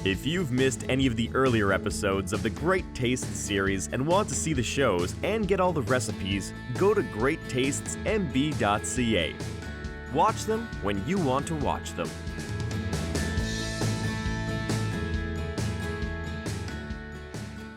If you've missed any of the earlier episodes of the Great Tastes series and want to see the shows and get all the recipes, go to greattastesmb.ca. Watch them when you want to watch them.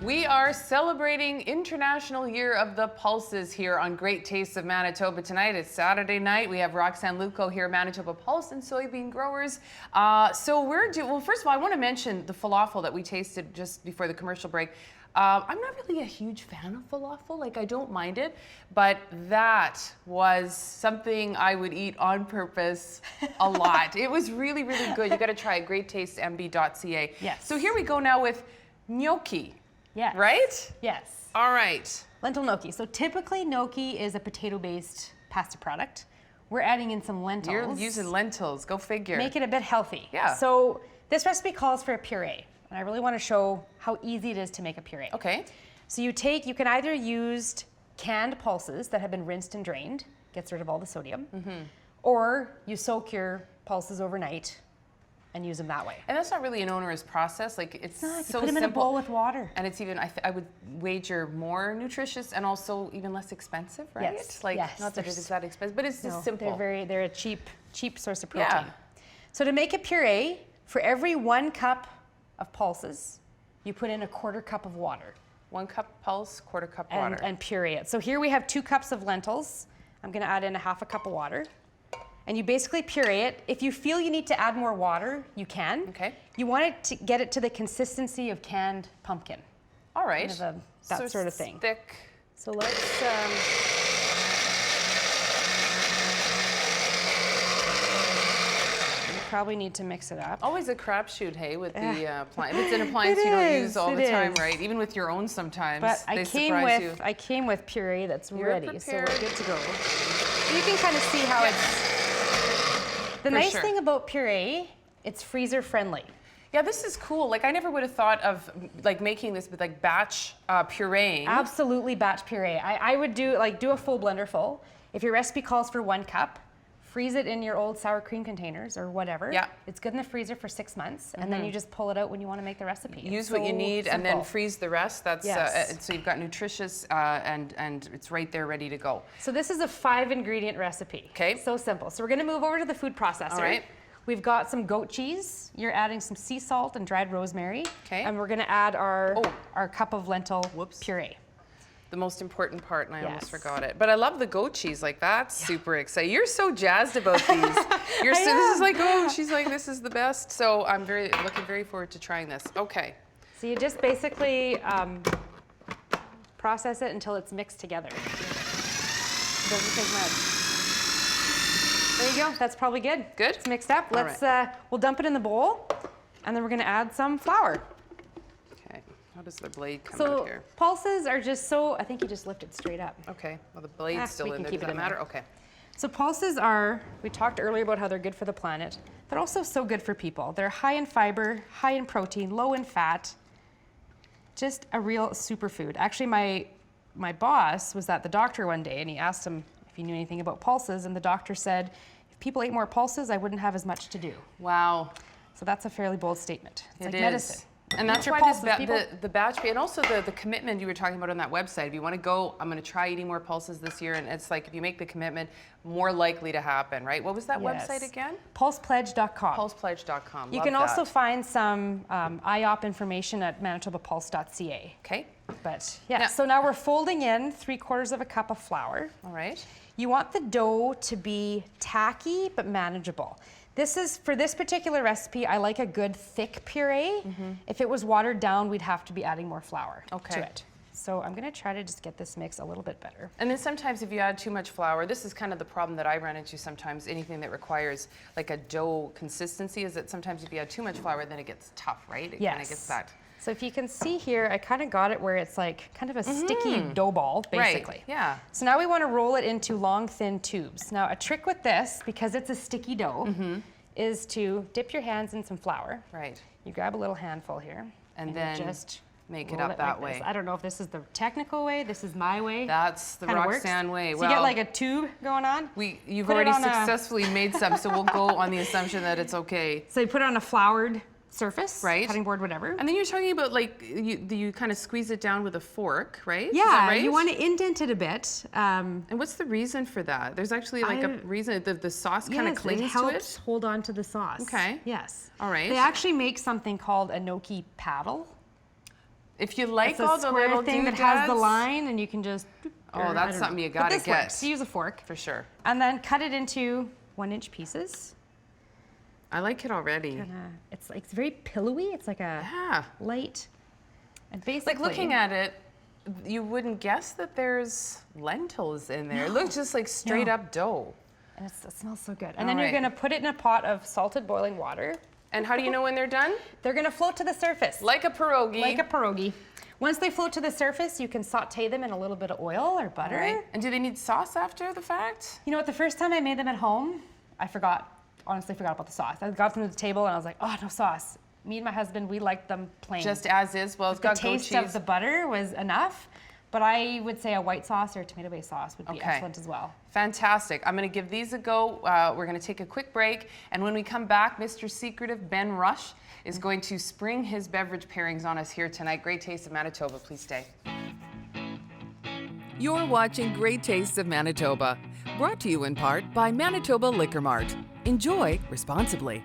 We are celebrating International Year of the Pulses here on Great Tastes of Manitoba tonight. It's Saturday night. We have Roxanne, Lewko here, Manitoba Pulse and Soybean Growers. Well, first of all, I want to mention the falafel that we tasted just before the commercial break. I'm not really a huge fan of falafel, like I don't mind it, but that was something I would eat on purpose a lot. It was really, really good. You got to try it, greattastesmb.ca. Yes. So here we go now with gnocchi. Yes. Right? Yes. All right. Lentil gnocchi. So typically gnocchi is a potato-based pasta product. We're adding in some lentils. You're using lentils, go figure. Make it a bit healthy. Yeah. So this recipe calls for a puree. And I really want to show how easy it is to make a puree. Okay. So you can either use canned pulses that have been rinsed and drained, gets rid of all the sodium, or you soak your pulses overnight and use them that way. And that's not really an onerous process. Like it's No, you so put them simple. in a bowl with water. And it's even, I would wager, more nutritious and also even less expensive, right? Yes. Like, Yes. not that it is that expensive, but it's just simple. They're a cheap source of protein. Yeah. So to make a puree, for every 1 cup of pulses, you put in a 1/4 cup of water. 1 cup pulse, 1/4 cup water. And puree it. So here we have 2 cups of lentils. I'm gonna add in a 1/2 cup of water. And you basically puree it. If you feel you need to add more water, you can. Okay. You want it to get it to the consistency of canned pumpkin. All right. Kind of that sort of thing. Thick. So let's, you probably need to mix it up. Always a crapshoot, hey, with the appliance. If it's an appliance you don't use all the time, right? Even with your own sometimes, But they surprise you. I came with puree that's You're ready, so we're prepared. good to go. You can kind of see how it's. The nice thing about puree, it's freezer friendly. Yeah, this is cool. Like I never would have thought of like making this with like batch pureeing. Absolutely batch puree. I would do a full blender full. If your recipe calls for 1 cup, freeze it in your old sour cream containers or whatever. Yeah. It's good in the freezer for 6 months, and then you just pull it out when you want to make the recipe. Use what you need and then freeze the rest. That's Yes. so you've got nutritious and it's right there ready to go. So this is a 5-ingredient recipe. Okay. So simple. So we're gonna move over to the food processor. All right. We've got some goat cheese. You're adding some sea salt and dried rosemary. Okay. And we're gonna add our cup of lentil puree. The most important part, and I almost Yes. forgot it. But I love the goat cheese. Like that's super exciting. You're so jazzed about these. This is like, oh, she's like, this is the best. So I'm looking very forward to trying this. Okay. So you just basically process it until it's mixed together. Doesn't take much. There you go. That's probably good. Good? It's mixed up. All Let's we'll dump it in the bowl, and then we're gonna add some flour. Okay. How does the blade come out So here? pulses are just so. I think you just lift it straight up. Okay. Well, the blade's still we in can there. keep Does it that in there. matter? Okay. So pulses are. We talked earlier about how they're good for the planet. They're also so good for people. They're high in fiber, high in protein, low in fat. Just a real superfood. Actually, my boss was at the doctor one day, and he asked him if he knew anything about pulses, and the doctor said, if people ate more pulses, I wouldn't have as much to do. Wow. So that's a fairly bold statement. It's like It is. medicine. And that's Eat your why pulses, people. the batch, and also the commitment you were talking about on that website. If you want to go, I'm going to try eating more pulses this year, and it's like if you make the commitment, more likely to happen, right? What was that Yes. website again? Pulsepledge.com. Pulsepledge.com. You can also find some IOP information at ManitobaPulse.ca. Okay. But yeah, Now- so now we're folding in 3/4 cup of flour. All right. You want the dough to be tacky but manageable. For this particular recipe, I like a good thick puree. If it was watered down, we'd have to be adding more flour Okay. to it. So I'm gonna try to just get this mix a little bit better. And then sometimes if you add too much flour, this is kind of the problem that I run into sometimes, anything that requires like a dough consistency, is that sometimes if you add too much flour, then it gets tough, right? It kind of gets that. So if you can see here, I kind of got it where it's like kind of a sticky dough ball, basically. Right, yeah. So now we want to roll it into long, thin tubes. Now a trick with this, because it's a sticky dough, is to dip your hands in some flour. Right. You grab a little handful here. And you then just make it roll up that like this. way. I don't know if this is the technical way, this is my way. That's the Kinda Roxanne works. way. So well, you get like a tube going on. you've put it already on successfully made some, so we'll go on the assumption that it's okay. So you put it on a floured surface, Right. cutting board, whatever. And then you're talking about like you kind of squeeze it down with a fork, right? Is Yeah, that right? you want to indent it a bit. And what's the reason for that? There's actually like a reason. The sauce kind of Yes, clings it to helps it. hold on to the sauce. Okay. Yes. All right. They actually make something called a gnocchi paddle. If you like It's a all the square little thing that has the doodads- line, and you can just. Oh, that's something you gotta this get. Works. Use a fork. For sure. And then cut it into 1-inch pieces. I like it already. It's very pillowy. It's like a Yeah. light. And basically, Like looking at it, you wouldn't guess that there's lentils in there. It looks just like straight up dough. and it smells so good. And All then you're right. gonna put it in a pot of salted boiling water. And how do you know when they're done? They're gonna float to the surface. Like a pierogi. Like a pierogi. Once they float to the surface, you can saute them in a little bit of oil or butter. Right. And do they need sauce after the fact? You know what? The first time I made them at home, I honestly forgot about the sauce. I got them to the table and I was like, oh, no sauce. Me and my husband, we liked them plain. Just as is. Well, it's the got goat taste cheese. of the butter was enough, but I would say a white sauce or tomato-based sauce would be Okay. excellent as well. Fantastic. I'm going to give these a go. We're going to take a quick break. And when we come back, Mr. Secretive Ben Rush is going to spring his beverage pairings on us here tonight. Great Taste of Manitoba. Please stay. You're watching Great Tastes of Manitoba, brought to you in part by Manitoba Liquor Mart. Enjoy responsibly.